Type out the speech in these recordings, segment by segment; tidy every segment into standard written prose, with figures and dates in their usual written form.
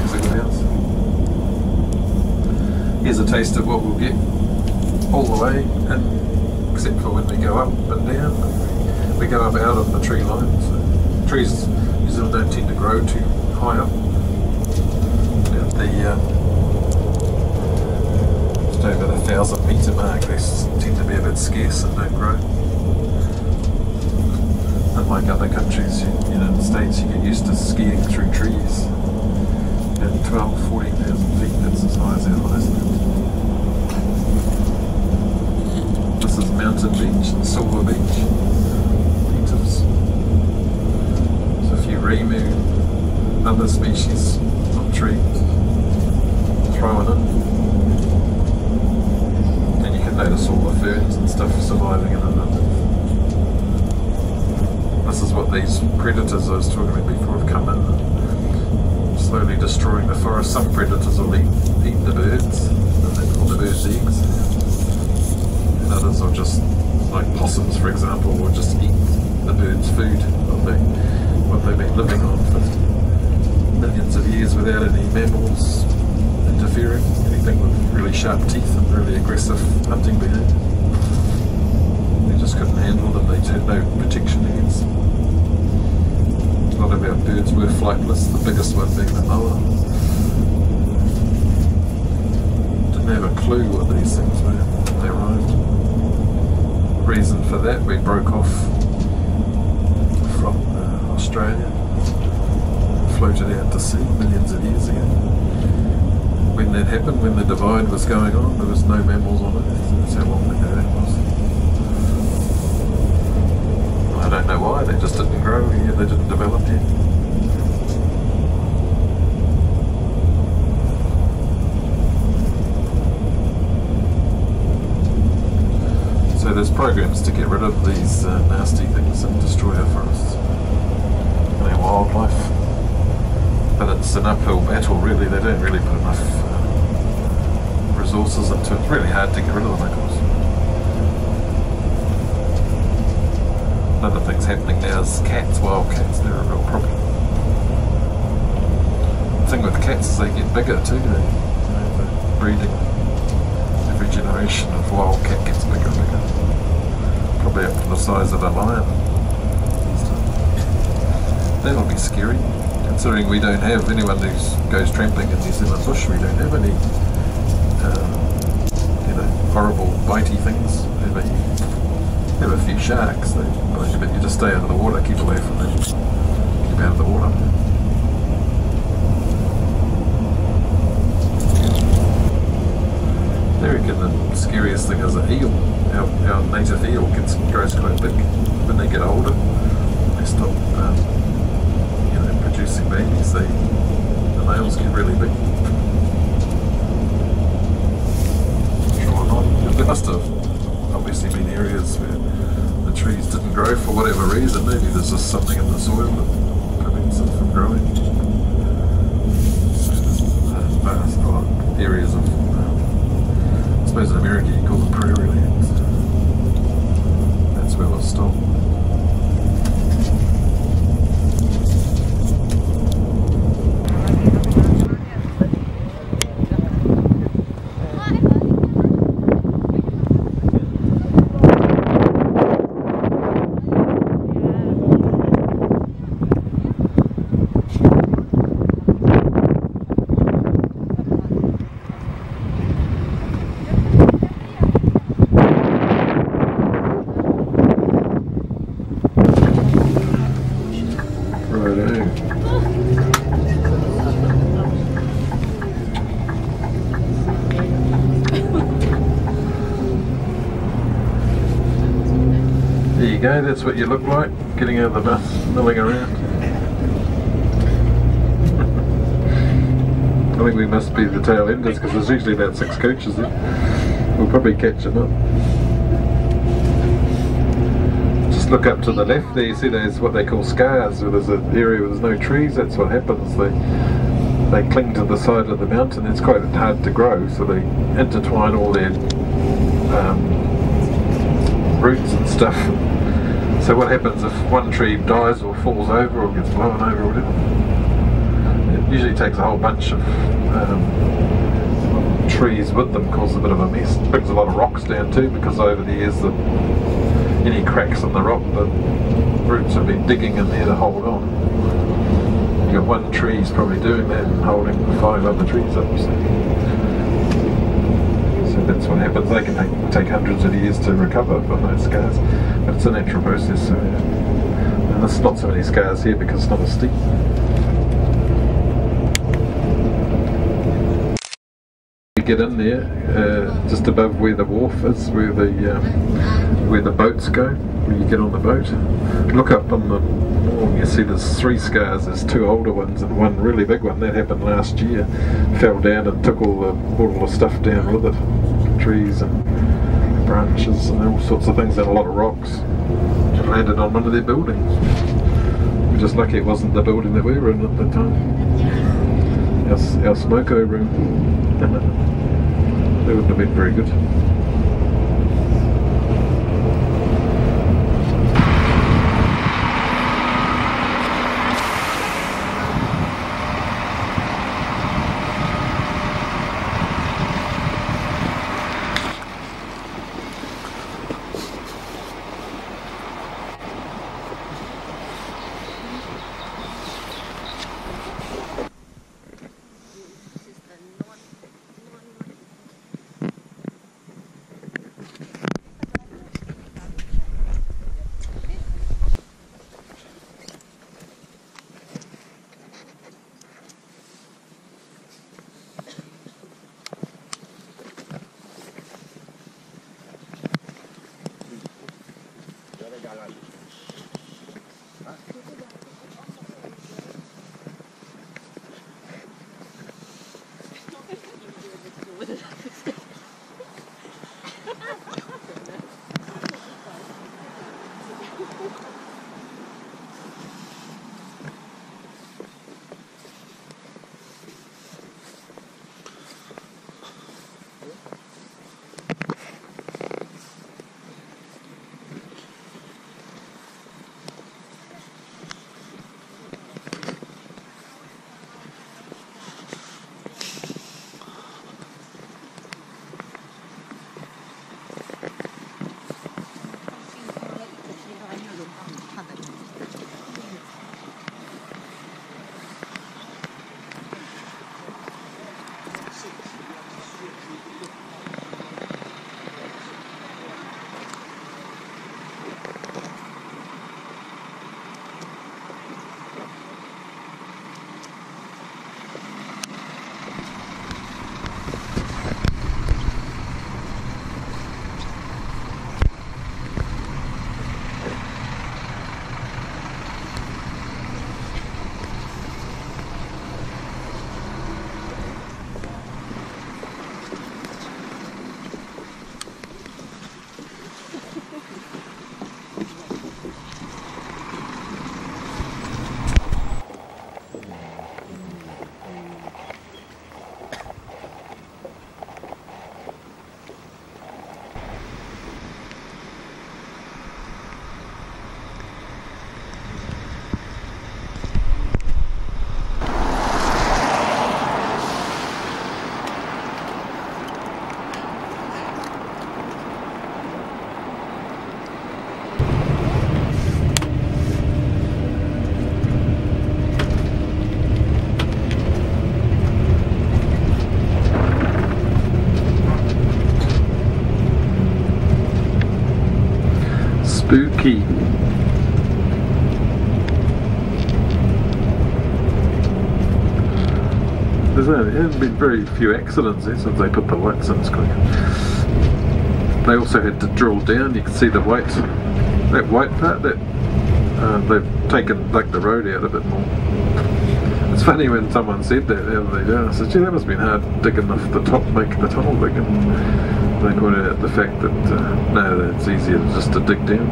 thing's a good house. Here's a taste of what we'll get all the way, and except for when we go up and down. We go up out of the tree line, so trees in New Zealand don't tend to grow too high up. Just over the 1,000 metre mark, they tend to be a bit scarce and don't grow. Unlike other countries, in the States, you get used to skiing through trees at 12,000–14,000 feet. That's as high as our highest. This is Mountain Beach and Silver Beach. There's a few remu, other species of trees thrown in. And you can notice all the ferns and stuff surviving in it. This is what these predators I was talking about before have come in, slowly destroying the forest. Some predators will eat the birds, or the birds' eggs, and others will just, like possums for example, will just eat the birds' food, what they've been living on for millions of years without any mammals interfering, anything with really sharp teeth and really aggressive hunting behaviour. They just couldn't handle them, they had no protection against them. A lot of our birds were flightless, the biggest one being the moa. Didn't have a clue what these things were when they arrived. Reason for that, we broke off from Australia, floated out to sea millions of years ago. When that happened, when the divide was going on, there was no mammals on Earth. That's how long ago that was. I don't know why, they just didn't grow here, they didn't develop yet. So there's programs to get rid of these nasty things and destroy our forests and our wildlife. But it's an uphill battle really, they don't really put enough resources into it. It's really hard to get rid of them, of course. Other things happening now is cats, wild cats, they're a real problem. The thing with cats is they get bigger too, the breeding. Every generation of wild cat gets bigger and bigger. Probably up to the size of a lion. That'll be scary, considering we don't have anyone who goes tramping in New Zealand bush. We don't have any horrible bitey things. Have a few sharks, but you just stay out of the water, keep away from them, keep out of the water. I reckon the scariest thing is an eel. Our native eel grows quite big. When they get older, they stop producing babies, the males get really big. Sure or not, there must have obviously been areas where the trees didn't grow for whatever reason. Maybe there's just something in the soil that prevents them from growing. Vast areas of, I suppose in America you call them prairie lands. That's where we'll stop. There you go, that's what you look like, getting out of the bus, milling around. I think we must be the tail enders because there's usually about 6 coaches there. We'll probably catch them up. Just look up to the left there, you see there's what they call scars, where there's an area where there's no trees. That's what happens, they cling to the side of the mountain. It's quite hard to grow, so they intertwine all their roots and stuff. So what happens if one tree dies or falls over or gets blown over or whatever? It usually takes a whole bunch of trees with them, causes a bit of a mess. Brings a lot of rocks down too, because over the years any cracks in the rock, the roots have been digging in there to hold on. You got one tree's probably doing that and holding 5 other trees up. So that's what happens. They can take hundreds of years to recover from those scars, but it's a natural process. So, and there's not so many scars here because it's not as steep. Get in there, just above where the wharf is, where the boats go, where you get on the boat. Look up on the wall and you see there's 3 scars. There's 2 older ones and one really big one. That happened last year. Fell down and took all the stuff down with it. Trees and branches and all sorts of things and a lot of rocks. It landed on one of their buildings. We're just lucky it wasn't the building that we were in at the time. Our smoko room. They wouldn't have been very good. Spooky. There hasn't been very few accidents there since they put the lights in. They also had to drill down. You can see the white, that white part. That they've taken like the road out a bit more. It's funny when someone said that the other day. I said, "Gee, that must have been hard digging off the top, making the tunnel big." And they pointed out the fact that no, it's easier just to dig down.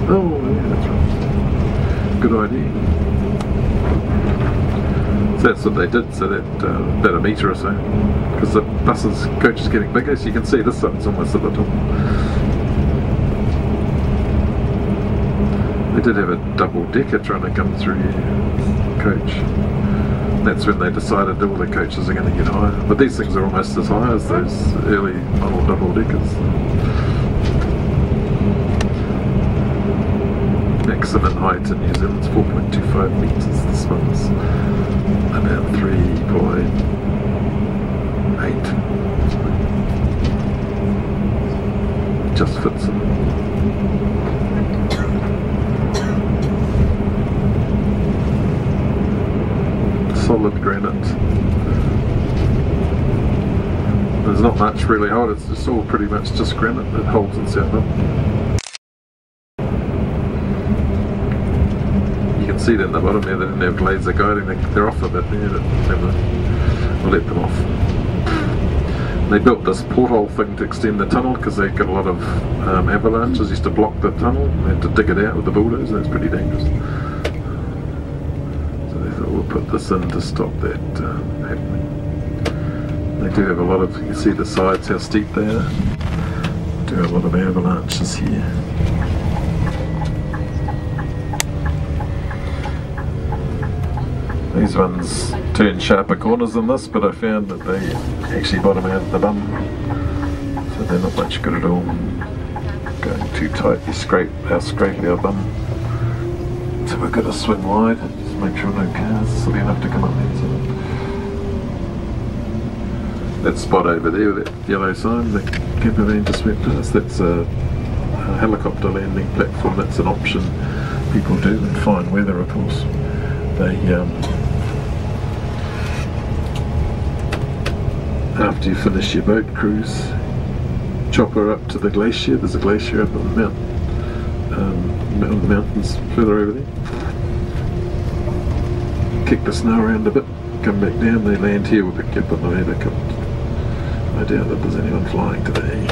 Oh, yeah, that's right. Good idea. So that's what they did. So that about a metre or so, because the coach is getting bigger, so you can see this side's almost at the top. They did have a double decker trying to come through here, coach. That's when they decided all their coaches are going to get higher. But these things are almost as high as those early model double-deckers. Maximum height in New Zealand's 4.25 metres. This one's about 3.8. Just fits in. Solid granite. There's not much really hold, it's just all pretty much just granite that holds itself up. You can see it in the bottom there, they didn't have laser guiding, they're off a bit there, we'll let them off. They built this porthole thing to extend the tunnel because they got a lot of avalanches, used to block the tunnel, they had to dig it out with the bulldozer, that's pretty dangerous. We'll put this in to stop that happening. They do have a lot of, you can see the sides how steep they are. Do have a lot of avalanches here. These ones turn sharper corners than this, but I found that they actually bottom out at the bum, so they're not much good at all. Going too tight, you scrape our bum. So we've got to swing wide. Make sure no cars are silly enough to come up there. So that spot over there with that yellow sign, the campervan just went past, that's a helicopter landing platform. That's an option people do in fine weather, of course. They after you finish your boat cruise, chopper up to the glacier. There's a glacier up on the mountains further over there. Kick the snow around a bit, come back down, they land here, we'll pick you up on the way back up. I doubt that there's anyone flying today.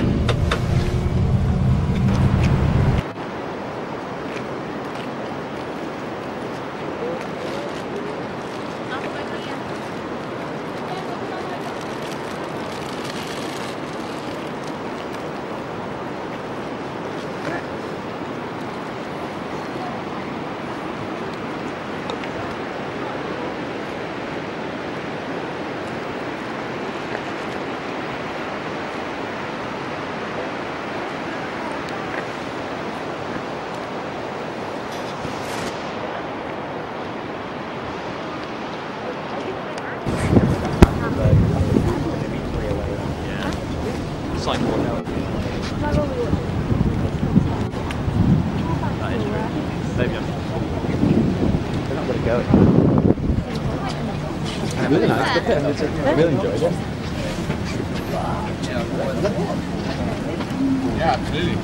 Really nice. I really enjoyed it. Yeah, absolutely.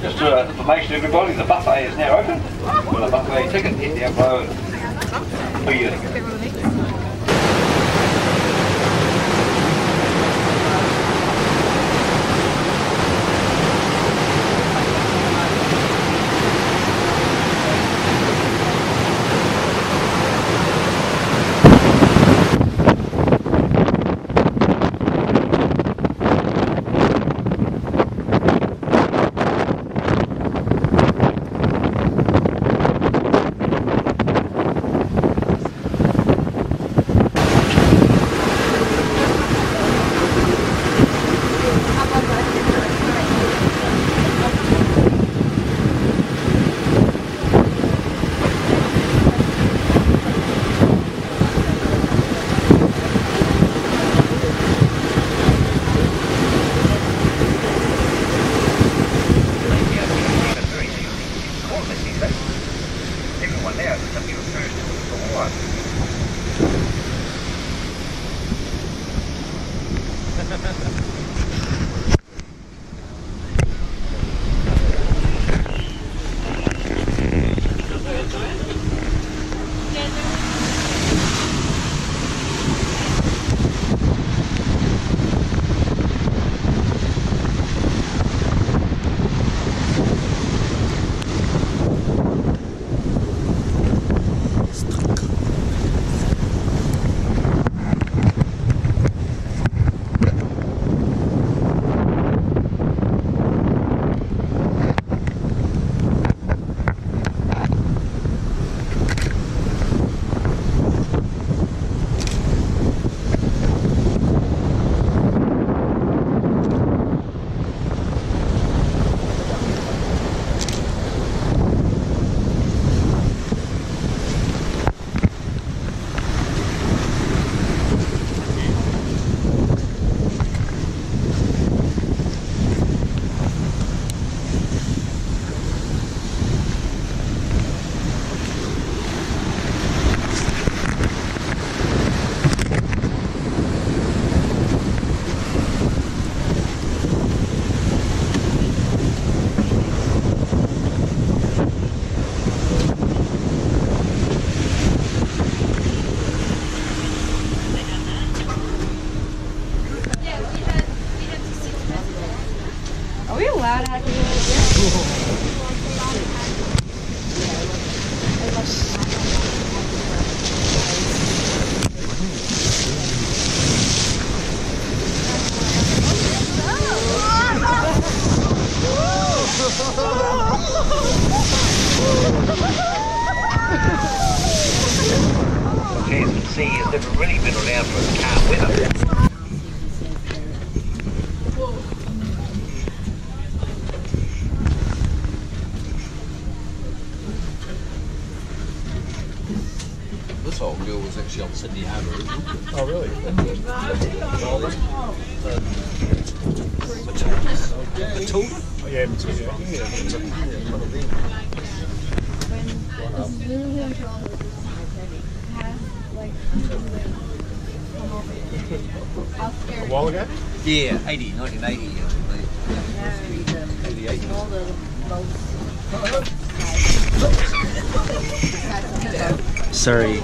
Just for information everybody, the buffet is now open. With a buffet ticket, hit down below and for you. Tasman Sea has never really been around for its calm weather. This old girl was actually on Sydney Harbour, isn't it? Oh, really? Matilda? Oh, yeah, Matilda. A while ago? Yeah, 1980. Sorry.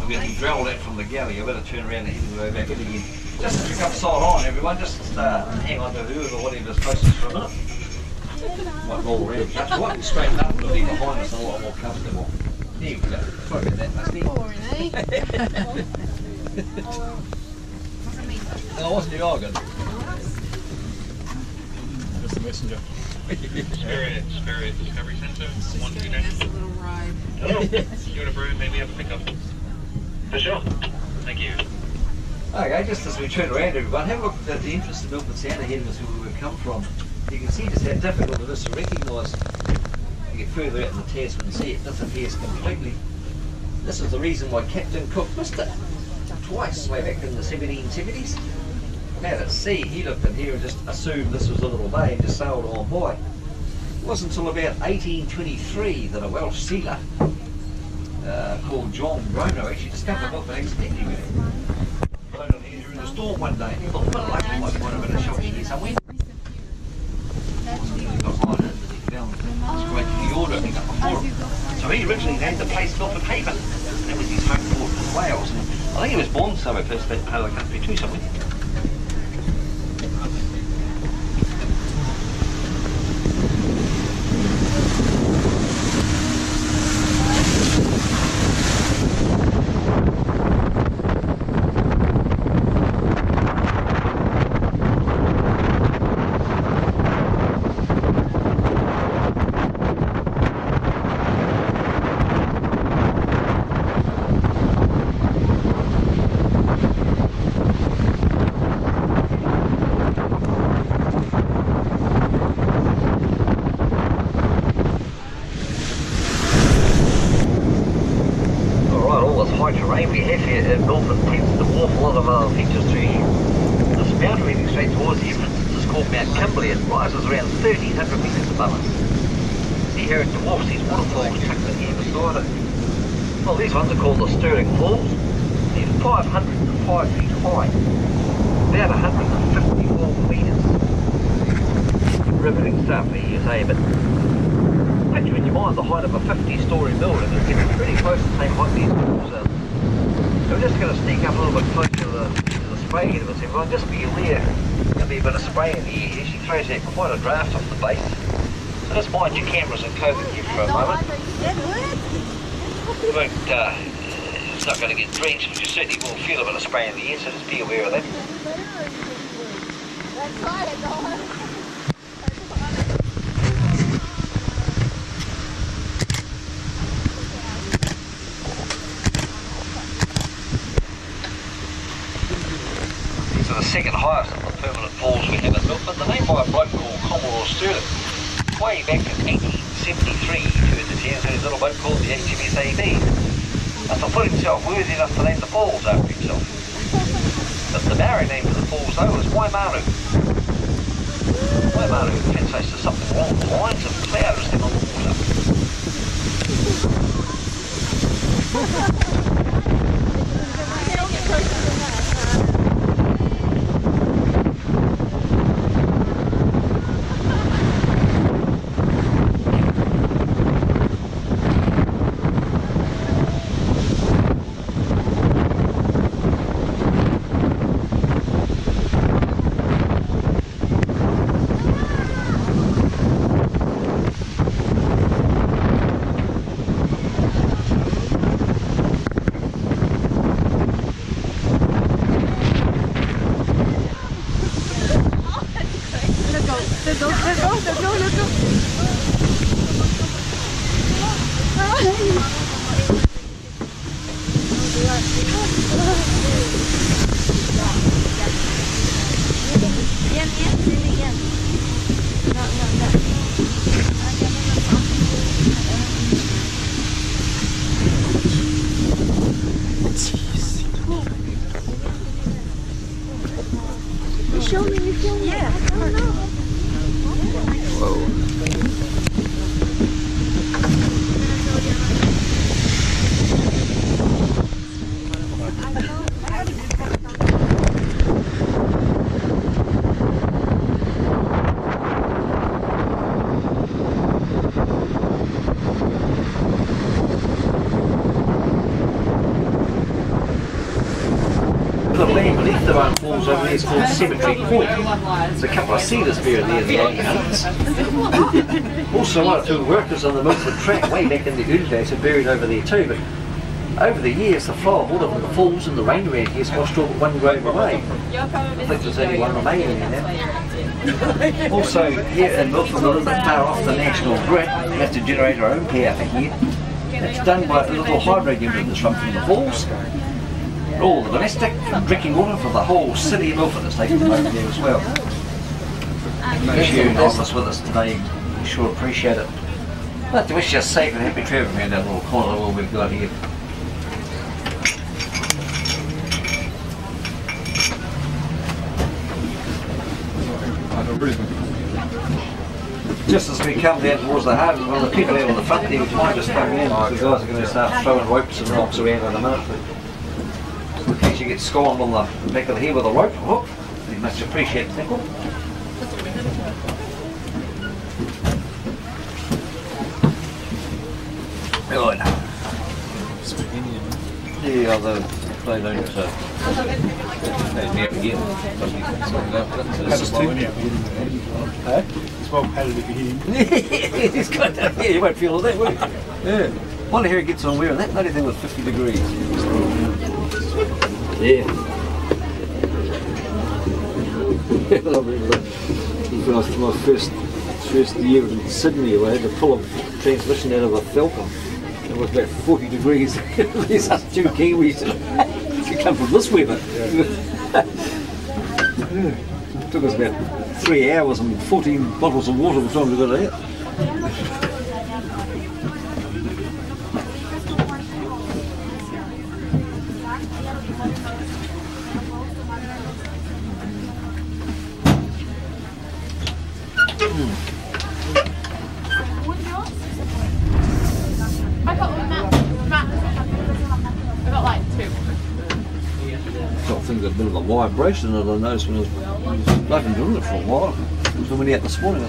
We can drill that from the galley. I better turn around and hit the way back in again. Just pick up side on, everyone. Just hang on to whoever, whatever's closest for a minute. Might roll around. That's right, straighten up. It'll be behind us a lot more comfortable. There we go. Sorry about that, Musty. No, I wasn't the organ. Just a messenger. Spirit Discovery Centre, 129. That's a little ride. Hello. You want a brew, maybe have a pickup? For sure. Thank you. Okay, just as we turn around, everyone, have a look at the entrance to Milford Sound ahead of us where we've come from. You can see just how difficult it is to recognise. You get further out in the Tasman Sea, it disappears completely. This is the reason why Captain Cook missed it twice way back in the 1770s. Out at sea, he looked in here and just assumed this was a little bay and just sailed on by. It wasn't until about 1823 that a Welsh sealer called Burt Munro actually discovered Milford accidentally with it. Blown on here during a storm one day. He thought, well, lucky might find a bit of shelter here somewhere. This great fjord opening up before him. So he originally named the place Milford Haven. That was his home port in Wales. And I think he was born somewhere first that part of the country too, somewhere. Terrain we have here at Milford tends to dwarf a lot of other features through here. This mountain leading straight towards the entrance is called Mount Kimberley. It rises around 1,300 metres above us. See here it dwarfs these waterfalls tucked in here beside it. Well, these ones are called the Stirling Falls. They're 505 feet high, about 154 metres. Riveting stuff here, you say, but actually when you mind the height of a 50-storey building, it's getting pretty close to the same height these walls are. So we're just going to sneak up a little bit closer to the spray head of us, everyone. Just be aware there'll be a bit of spray in the air here. She throws out quite a draft off the base. So just mind your cameras and clothing gear for a moment. We won't, it's not going to get drenched, but you certainly will feel a bit of spray in the air, so just be aware of that. That's right, The second highest of the permanent falls we have at Milford. They're named by a bloke called Commodore Stirling. Way back in 1873 he turned his hands to his little boat called the HMS AB. And to put himself worthy enough to name the falls after himself. But the Maori name for the falls though was Waimaru. Waimaru translates to something along the lines of cloud resting on the water. The land beneath the waterfalls over there is called Cemetery Point. There's a couple of cedars buried there in the 1800s. Also, one or two workers on the Milford track way back in the early days are buried over there too, but over the years the flow of water from the falls and the rain around here has washed all but one grave away. I think there's only one remaining in there. Also, here in Milford, a little bit far off the national grid, we have to generate our own power for here. It's done by a little hydro unit that's run from the falls. All the domestic drinking water for the whole city of Milford is taken over there as well. If you're in office with us today, we sure appreciate it. I'd like to wish you a safe and happy travel around that little corner of the world we've got here. Just as we come down towards the harbour, one of the people out on the front there might just come in. The guys are going to start throwing ropes and rocks around in a minute. In case you get scorned on the back of the head with a rope, whoop, we much appreciate it, Nickel. Right. Yeah, they don't they never get It's well padded if you hit him. He's got that, yeah, you won't feel all that, will you? Yeah. Wonder how he gets on wearing that bloody thing with 50 degrees. Yeah. I remember when I was my first year in Sydney, I had to pull a transmission out of a Falcon. It was about 40 degrees. There's us two Kiwis. You come from this weather. It took us about 3 hours and 14 bottles of water before we got out. A bit of a vibration that I noticed when I was been doing it for a while. So when you out this morning, I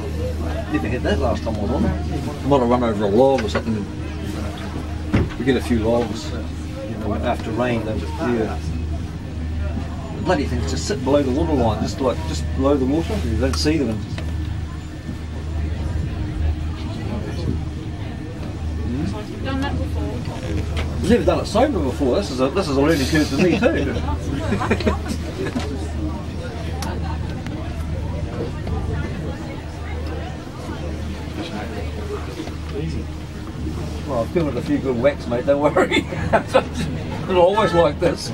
never had that last time I was on it. I might have run over a log or something. We get a few logs, you know, after rain. Yeah. The bloody things just sit below the water line, just below the water. You don't see them. Done that before. I've never done it sober before. This is a learning curve for me too. Well, I've given it a few good whacks, mate. Don't worry. It's always like this.